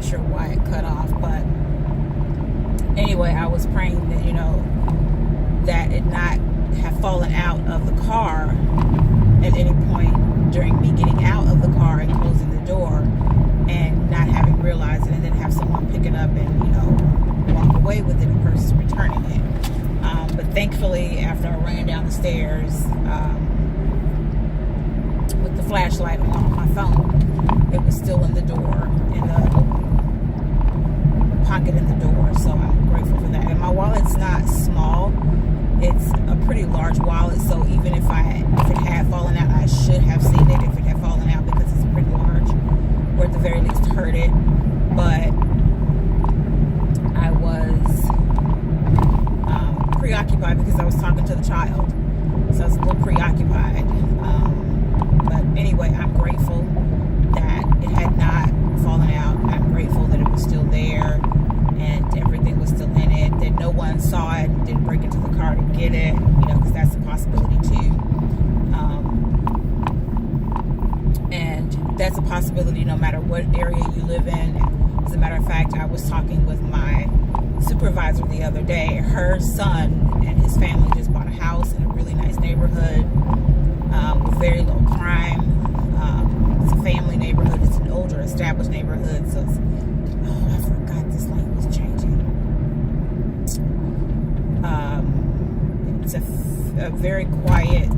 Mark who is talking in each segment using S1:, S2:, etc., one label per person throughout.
S1: sure why it cut off, but anyway, I was praying that, that it not have fallen out of the car at any point during me getting out of the car and closing the door and not having realized it, and then have someone pick it up and, walk away with it versus returning it. But thankfully, after I ran down the stairs with the flashlight on my phone, it was still in the door, in the pocket in the door. So I'm grateful for that. And my wallet's not small; it's a pretty large wallet. So even if it had fallen out, I should have seen it if it had fallen out, because it's pretty large, or at the very least heard it. But I was preoccupied because I was talking to the child, so I was a little preoccupied. But anyway, I'm grateful that it had not fallen out. I'm grateful that it was still there and everything was still in it, that no one saw it and didn't break into the car to get it, because that's a possibility too. And that's a possibility no matter what area you live in. As a matter of fact, I was talking with my supervisor the other day. Her son and his family just bought a house in a really nice neighborhood with very low crime. It's a family neighborhood. It's an older, established neighborhood. So it's, I forgot this light was changing. It's a very quiet,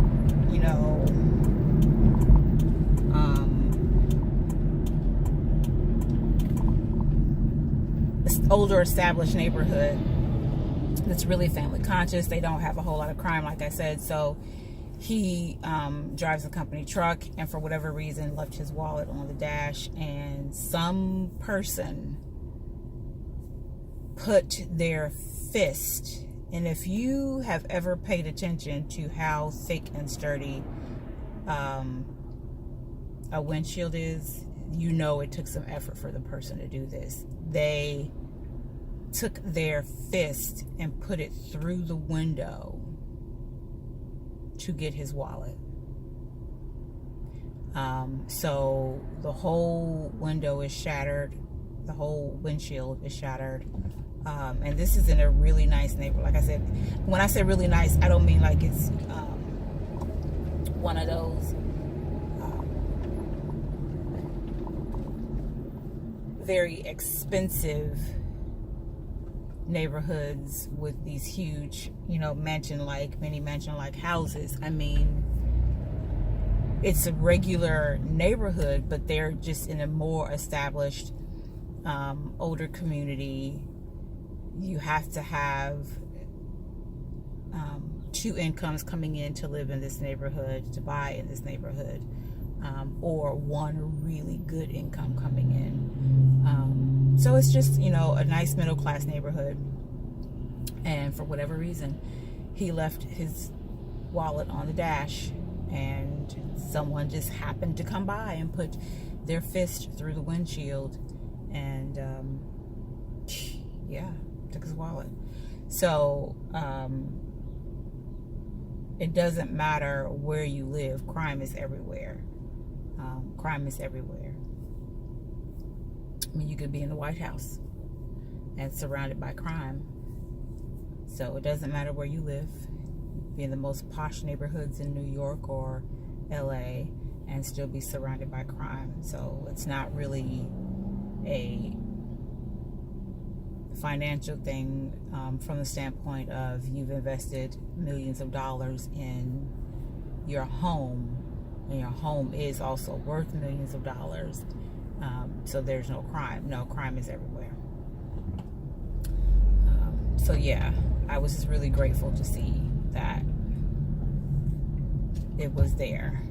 S1: older, established neighborhood that's really family conscious. They don't have a whole lot of crime, like I said. So he drives a company truck, and for whatever reason left his wallet on the dash, and some person put their fist, and if you have ever paid attention to how thick and sturdy a windshield is, it took some effort for the person to do this. They took their fist and put it through the window to get his wallet. So the whole window is shattered. The whole windshield is shattered. And this is in a really nice neighborhood. Like I said, when I say really nice, I don't mean like it's one of those very expensive neighborhoods with these huge, mini mansion-like houses. I mean, it's a regular neighborhood, but they're just in a more established, older community. You have to have two incomes coming in to live in this neighborhood, to buy in this neighborhood, or one really good income coming in. So it's just, a nice middle-class neighborhood. And for whatever reason, he left his wallet on the dash, and someone just happened to come by and put their fist through the windshield, and took his wallet. So it doesn't matter where you live. Crime is everywhere. Crime is everywhere. I mean, you could be in the White House and surrounded by crime. So it doesn't matter where you live. Be in the most posh neighborhoods in New York or LA and still be surrounded by crime. So it's not really a financial thing from the standpoint of you've invested millions of dollars in your home, and your home is also worth millions of dollars. So there's no crime. No, crime is everywhere. So yeah, I was just really grateful to see that it was there.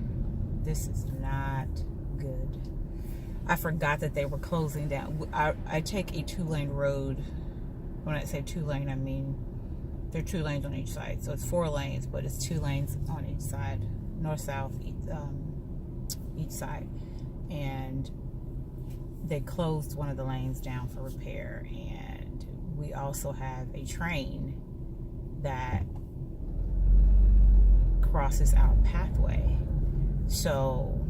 S1: This is not good. I forgot that they were closing down. I take a 2-lane road. When I say 2-lane, I mean there are 2 lanes on each side. So it's 4 lanes, but it's 2 lanes on each side, north, south, each side. And they closed one of the lanes down for repair. And we also have a train that crosses our pathway. So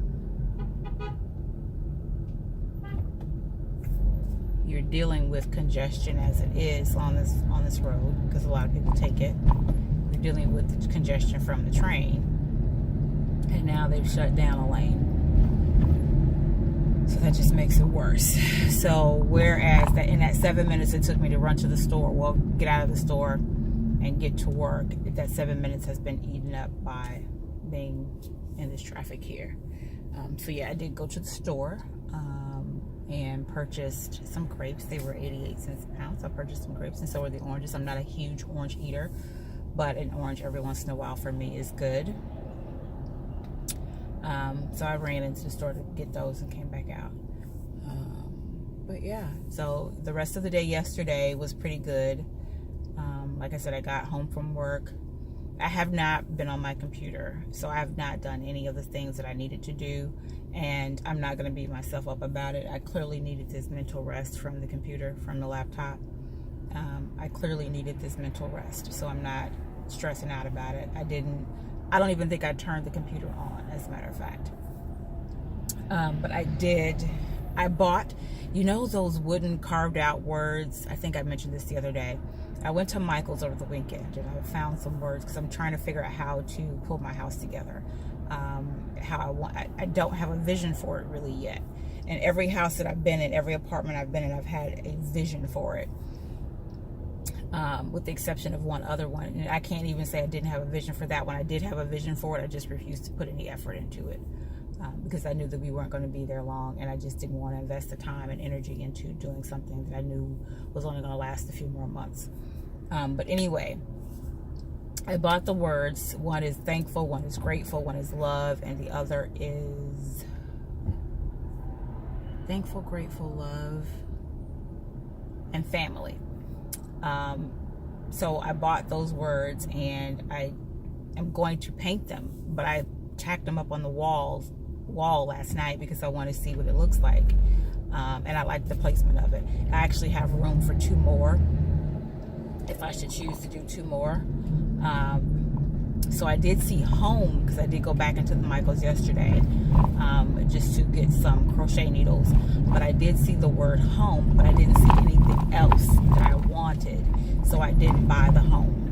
S1: you're dealing with congestion as it is on this road, because a lot of people take it. You're dealing with the congestion from the train, and now they've shut down a lane. So that just makes it worse. So whereas that in that 7 minutes it took me to run to the store, well, get out of the store and get to work, that 7 minutes has been eaten up by being in this traffic here. So yeah, I did go to the store and purchased some grapes. They were 88 cents a pound, so I purchased some grapes, and so are the oranges. I'm not a huge orange eater, but an orange every once in a while for me is good. So I ran into the store to get those and came back out. But yeah, so the rest of the day yesterday was pretty good. Like I said, I got home from work. I have not been on my computer, so I have not done any of the things that I needed to do, and I'm not going to beat myself up about it. I clearly needed this mental rest from the computer, from the laptop. I clearly needed this mental rest, so I'm not stressing out about it. I don't even think I turned the computer on, as a matter of fact. But I bought, you know, those wooden carved out words. I think I mentioned this the other day. I went to Michael's over the weekend and I found some words because I'm trying to figure out how to pull my house together. I don't have a vision for it really yet. And every house that I've been in, every apartment I've been in, I've had a vision for it. With the exception of one other one. And I can't even say I didn't have a vision for that one. I did have a vision for it. I just refused to put any effort into it. Because I knew that we weren't going to be there long, and I just didn't want to invest the time and energy into doing something that I knew was only going to last a few more months. But anyway, I bought the words. One is thankful, one is grateful, one is love, and the other is thankful, grateful, love, and family. So I bought those words, and I am going to paint them, but I tacked them up on the wall last night because I want to see what it looks like, and I like the placement of it. I actually have room for 2 more if I should choose to do 2 more. So I did see home, because I did go back into the Michaels yesterday just to get some crochet needles, but I did see the word home, but I didn't see anything else that I wanted, so I didn't buy the home.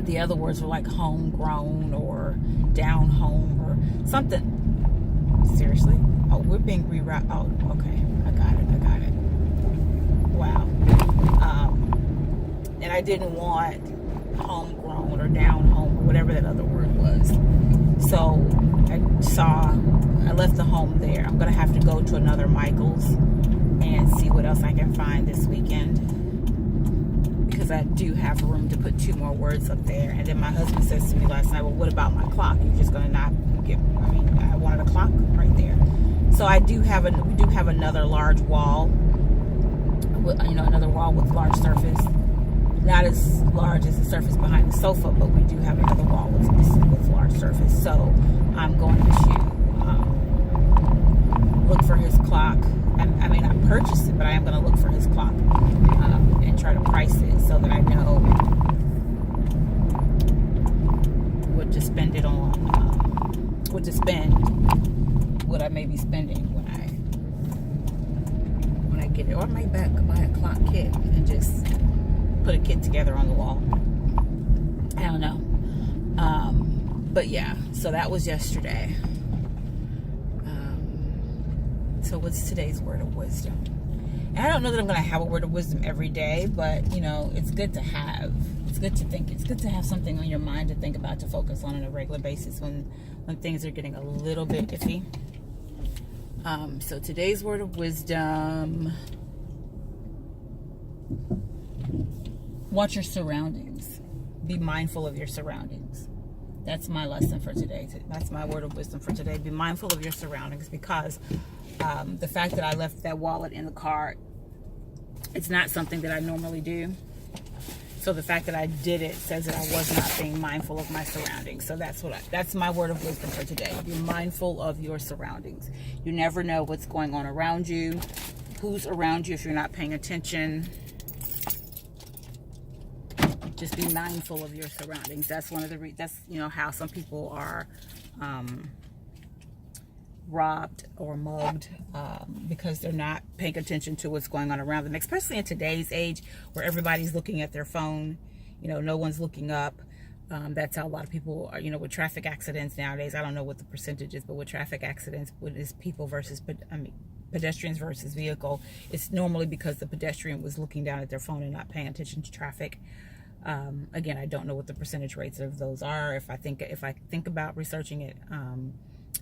S1: The other words were like homegrown or down home or something. Seriously? Oh, we're being rerouted. Oh, okay. I got it. Wow. And I didn't want homegrown or down home or whatever that other word was. So I left the home there. I'm going to have to go to another Michael's and see what else I can find this weekend, because I do have room to put 2 more words up there. And then my husband says to me last night, well, what about my clock? You're just going to not get, I wanted a clock right there. So we do have another large wall, another wall with large surface. Not as large as the surface behind the sofa, but we do have another wall with large surface. So I'm going to look for his clock. I may not purchase it, but I am going to look for his clock and try to price it so that I know what to spend it on, what I may be spending when I get it. Or I might buy a clock kit and just put a kit together on the wall. I don't know. But yeah, so that was yesterday. So what's today's word of wisdom? And I don't know that I'm going to have a word of wisdom every day, but it's good to have. It's good to think. It's good to have something on your mind to think about, to focus on a regular basis when things are getting a little bit iffy. So today's word of wisdom: watch your surroundings. Be mindful of your surroundings. That's my lesson for today. That's my word of wisdom for today. Be mindful of your surroundings, because the fact that I left that wallet in the car, it's not something that I normally do. So the fact that I did it says that I was not being mindful of my surroundings. So that's my word of wisdom for today. Be mindful of your surroundings. You never know what's going on around you, who's around you if you're not paying attention. Just be mindful of your surroundings. That's one of the that's how some people are robbed or mugged because they're not paying attention to what's going on around them, especially in today's age where everybody's looking at their phone. You know, no one's looking up. That's how a lot of people are, you know, with traffic accidents nowadays. I don't know what the percentage is, but with traffic accidents, what is people versus, pedestrians versus vehicle, it's normally because the pedestrian was looking down at their phone and not paying attention to traffic. Again, I don't know what the percentage rates of those are. If I think about researching it,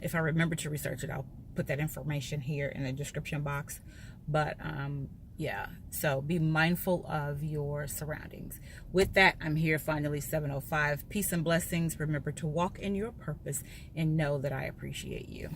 S1: if I remember to research it, I'll put that information here in the description box. But yeah, so be mindful of your surroundings. With that, I'm here finally, 7:05. Peace and blessings. Remember to walk in your purpose and know that I appreciate you.